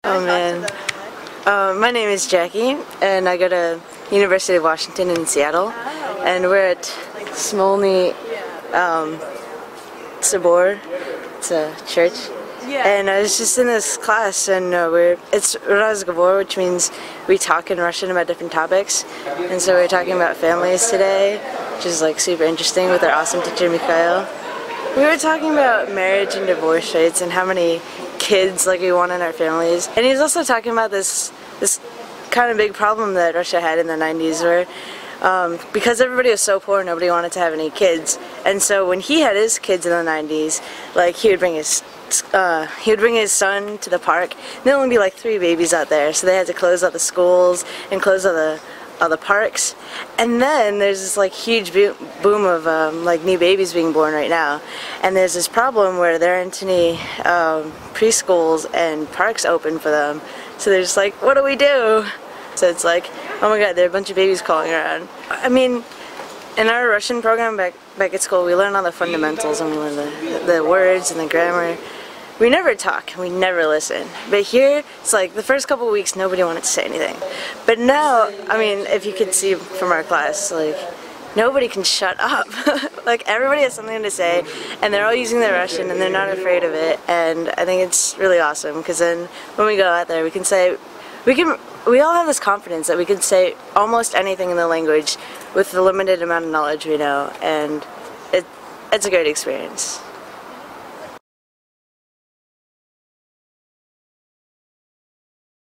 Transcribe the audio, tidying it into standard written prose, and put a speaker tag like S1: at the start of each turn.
S1: Oh man. My name is Jackie, and I go to University of Washington in Seattle, and we're at Smolny Sobor. It's a church. And I was just in this class, and it's Razgovor, which means we talk in Russian about different topics. And so we're talking about families today, which is like super interesting with our awesome teacher Mikhail. We were talking about marriage and divorce rates and how many kids we want in our families. And he was also talking about this kind of big problem that Russia had in the 90s where because everybody was so poor, nobody wanted to have any kids. And so when he had his kids in the 90s, he would bring his son to the park, and there'd only be 3 babies out there, so they had to close all the schools and close all the parks. And then there's this huge boom of new babies being born right now, and there's this problem where there aren't any preschools and parks open for them. So they're just what do we do? So it's oh my god, there are a bunch of babies calling around. I mean, in our Russian program back at school, we learn all the fundamentals and we learn the words and the grammar. We never talk, we never listen. But here, it's the first couple of weeks nobody wanted to say anything. But now, I mean, if you could see from our class, nobody can shut up. Everybody has something to say, and they're all using their Russian, and they're not afraid of it. And I think it's really awesome, because then when we go out there, we can say, we all have this confidence that we can say almost anything in the language with the limited amount of knowledge we know, and it's a great experience.